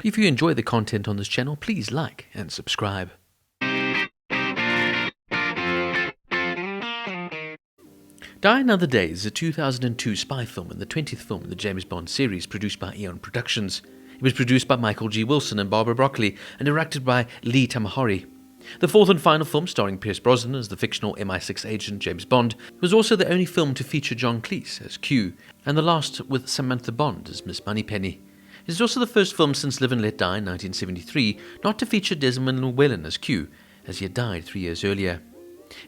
If you enjoy the content on this channel, please like and subscribe. Die Another Day is a 2002 spy film and the 20th film in the James Bond series produced by Eon Productions. It was produced by Michael G. Wilson and Barbara Broccoli and directed by Lee Tamahori. The fourth and final film, starring Pierce Brosnan as the fictional MI6 agent James Bond, was also the only film to feature John Cleese as Q, and the last with Samantha Bond as Miss Moneypenny. It is also the first film since Live and Let Die in 1973 not to feature Desmond Llewelyn as Q, as he had died 3 years earlier.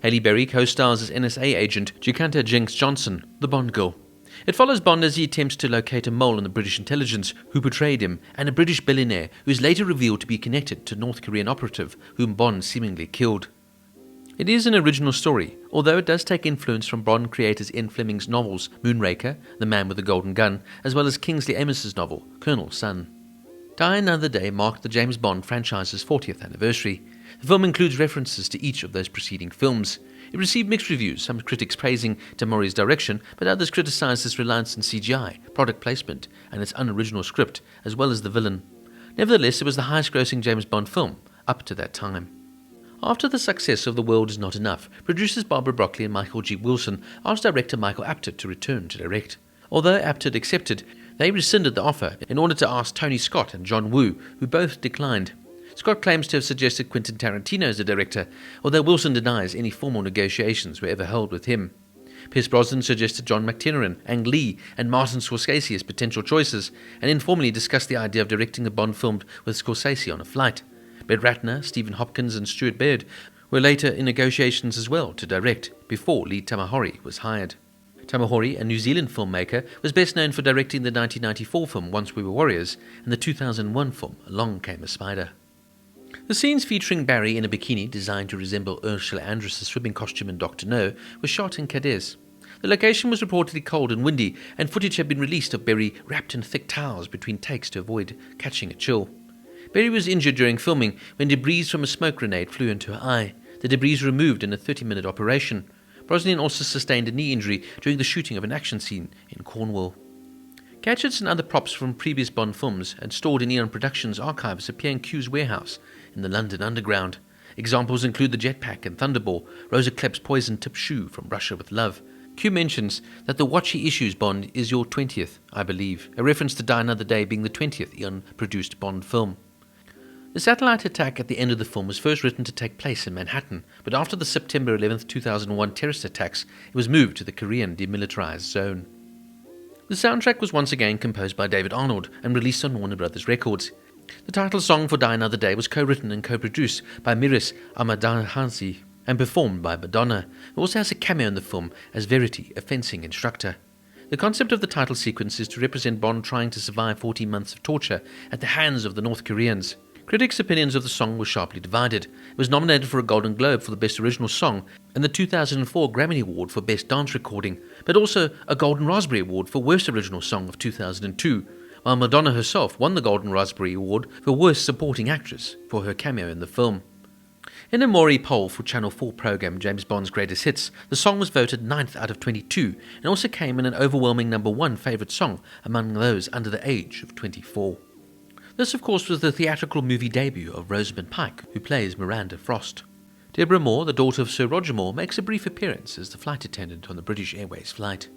Halle Berry co-stars as NSA agent Giacinta Jinx Johnson, the Bond girl. It follows Bond as he attempts to locate a mole in the British intelligence who betrayed him, and a British billionaire who is later revealed to be connected to North Korean operative whom Bond seemingly killed. It is an original story, although it does take influence from Bond creators Ian Fleming's novels Moonraker, The Man with the Golden Gun, as well as Kingsley Amis' novel Colonel's Son. Die Another Day marked the James Bond franchise's 40th anniversary. The film includes references to each of those preceding films. It received mixed reviews, some critics praising Tamahori's direction, but others criticized its reliance on CGI, product placement, and its unoriginal script, as well as the villain. Nevertheless, it was the highest-grossing James Bond film up to that time. After the success of The World Is Not Enough, producers Barbara Broccoli and Michael G. Wilson asked director Michael Apted to return to direct. Although Apted accepted, they rescinded the offer in order to ask Tony Scott and John Woo, who both declined. Scott claims to have suggested Quentin Tarantino as the director, although Wilson denies any formal negotiations were ever held with him. Pierce Brosnan suggested John McTiernan, Ang Lee, and Martin Scorsese as potential choices, and informally discussed the idea of directing a Bond film with Scorsese on a flight. Brett Ratner, Stephen Hopkins, and Stuart Baird were later in negotiations as well to direct, before Lee Tamahori was hired. Tamahori, a New Zealand filmmaker, was best known for directing the 1994 film Once We Were Warriors and the 2001 film Along Came a Spider. The scenes featuring Barry in a bikini designed to resemble Ursula Andress' swimming costume in Dr. No were shot in Cadiz. The location was reportedly cold and windy, and footage had been released of Barry wrapped in thick towels between takes to avoid catching a chill. Barry was injured during filming when debris from a smoke grenade flew into her eye. The debris was removed in a 30-minute operation. Brosnan also sustained a knee injury during the shooting of an action scene in Cornwall. Gadgets and other props from previous Bond films and stored in Eon Productions archives appear in Q's warehouse in the London Underground. Examples include the jetpack and Thunderball, Rosa Klepp's poison-tipped shoe from Russia with Love. Q mentions that the watch he issues Bond is your 20th, I believe, a reference to Die Another Day being the 20th Eon-produced Bond film. The satellite attack at the end of the film was first written to take place in Manhattan, but after the September 11, 2001 terrorist attacks, it was moved to the Korean demilitarized zone. The soundtrack was once again composed by David Arnold and released on Warner Brothers Records. The title song for Die Another Day was co-written and co-produced by Miris Ahmadhansi and performed by Madonna, who also has a cameo in the film as Verity, a fencing instructor. The concept of the title sequence is to represent Bond trying to survive 14 months of torture at the hands of the North Koreans. Critics' opinions of the song were sharply divided. It was nominated for a Golden Globe for the Best Original Song and the 2004 Grammy Award for Best Dance Recording, but also a Golden Raspberry Award for Worst Original Song of 2002, while Madonna herself won the Golden Raspberry Award for Worst Supporting Actress for her cameo in the film. In a Maury poll for Channel 4 program James Bond's Greatest Hits, the song was voted 9th out of 22 and also came in an overwhelming number 1 favourite song among those under the age of 24. This, of course, was the theatrical movie debut of Rosamund Pike, who plays Miranda Frost. Deborah Moore, the daughter of Sir Roger Moore, makes a brief appearance as the flight attendant on the British Airways flight.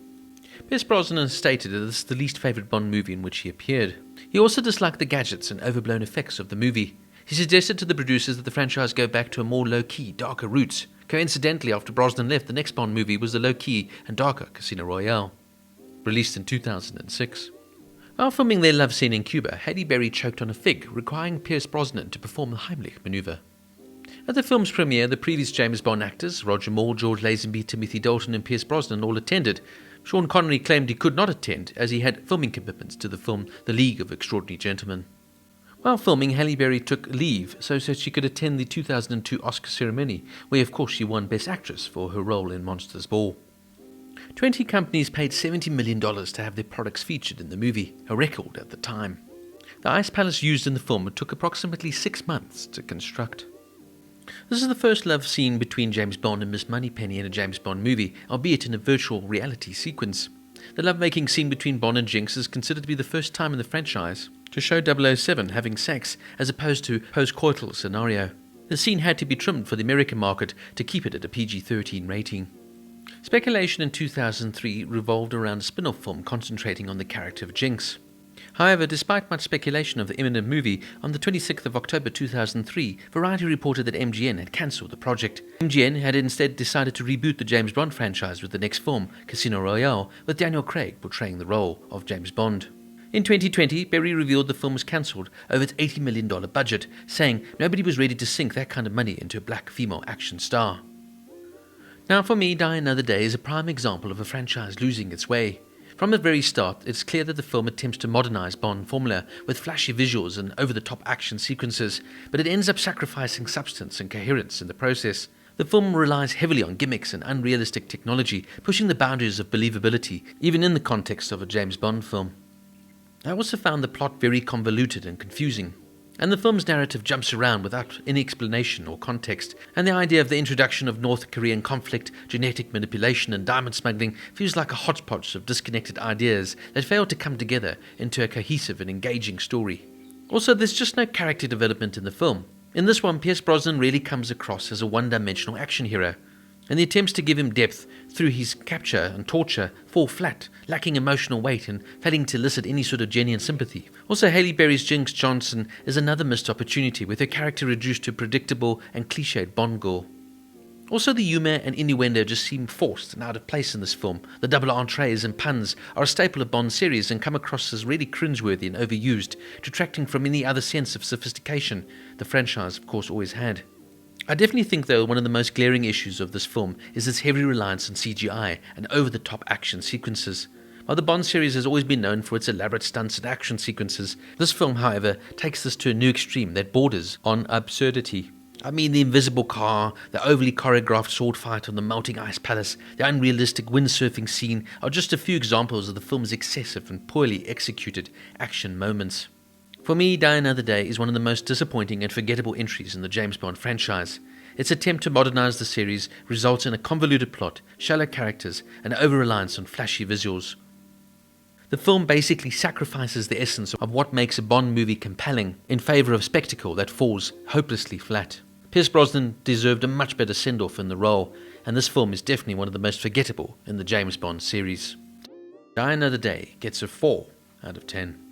Pierce Brosnan stated that this is the least favourite Bond movie in which he appeared. He also disliked the gadgets and overblown effects of the movie. He suggested to the producers that the franchise go back to a more low-key, darker roots. Coincidentally, after Brosnan left, the next Bond movie was the low-key and darker Casino Royale, released in 2006. While filming their love scene in Cuba, Halle Berry choked on a fig, requiring Pierce Brosnan to perform the Heimlich manoeuvre. At the film's premiere, the previous James Bond actors, Roger Moore, George Lazenby, Timothy Dalton and Pierce Brosnan, all attended. Sean Connery claimed he could not attend as he had filming commitments to the film The League of Extraordinary Gentlemen. While filming, Halle Berry took leave so she could attend the 2002 Oscar ceremony, where of course she won Best Actress for her role in Monsters Ball. 20 companies paid $70 million to have their products featured in the movie, a record at the time. The ice palace used in the film took approximately 6 months to construct. This is the first love scene between James Bond and Miss Moneypenny in a James Bond movie, albeit in a virtual reality sequence. The lovemaking scene between Bond and Jinx is considered to be the first time in the franchise. to show 007 having sex as opposed to post-coital scenario. The scene had to be trimmed for the American market to keep it at a PG-13 rating. Speculation in 2003 revolved around a spin-off film concentrating on the character of Jinx. However, despite much speculation of the imminent movie, on the 26th of October 2003, Variety reported that MGM had cancelled the project. MGM had instead decided to reboot the James Bond franchise with the next film, Casino Royale, with Daniel Craig portraying the role of James Bond. In 2020, Berry revealed the film was cancelled over its $80 million budget, saying nobody was ready to sink that kind of money into a black female action star. Now for me, Die Another Day is a prime example of a franchise losing its way. From the very start, it's clear that the film attempts to modernize Bond formula with flashy visuals and over-the-top action sequences, but it ends up sacrificing substance and coherence in the process. The film relies heavily on gimmicks and unrealistic technology, pushing the boundaries of believability, even in the context of a James Bond film. I also found the plot very convoluted and confusing, and the film's narrative jumps around without any explanation or context, and the idea of the introduction of North Korean conflict, genetic manipulation and diamond smuggling feels like a hodgepodge of disconnected ideas that fail to come together into a cohesive and engaging story. Also, there's just no character development in the film. In this one, Pierce Brosnan really comes across as a one-dimensional action hero, and the attempts to give him depth through his capture and torture fall flat, lacking emotional weight and failing to elicit any sort of genuine sympathy. Also, Halle Berry's Jinx Johnson is another missed opportunity, with her character reduced to predictable and cliched Bond girl. Also, the humour and innuendo just seem forced and out of place in this film. The double entrees and puns are a staple of Bond series and come across as really cringeworthy and overused, detracting from any other sense of sophistication the franchise, of course, always had. I definitely think, though, one of the most glaring issues of this film is its heavy reliance on CGI and over-the-top action sequences. While the Bond series has always been known for its elaborate stunts and action sequences, this film, however, takes this to a new extreme that borders on absurdity. I mean, the invisible car, the overly choreographed sword fight on the melting ice palace, the unrealistic windsurfing scene are just a few examples of the film's excessive and poorly executed action moments. For me, Die Another Day is one of the most disappointing and forgettable entries in the James Bond franchise. Its attempt to modernize the series results in a convoluted plot, shallow characters, and over-reliance on flashy visuals. The film basically sacrifices the essence of what makes a Bond movie compelling in favor of spectacle that falls hopelessly flat. Pierce Brosnan deserved a much better send-off in the role, and this film is definitely one of the most forgettable in the James Bond series. Die Another Day gets a 4 out of 10.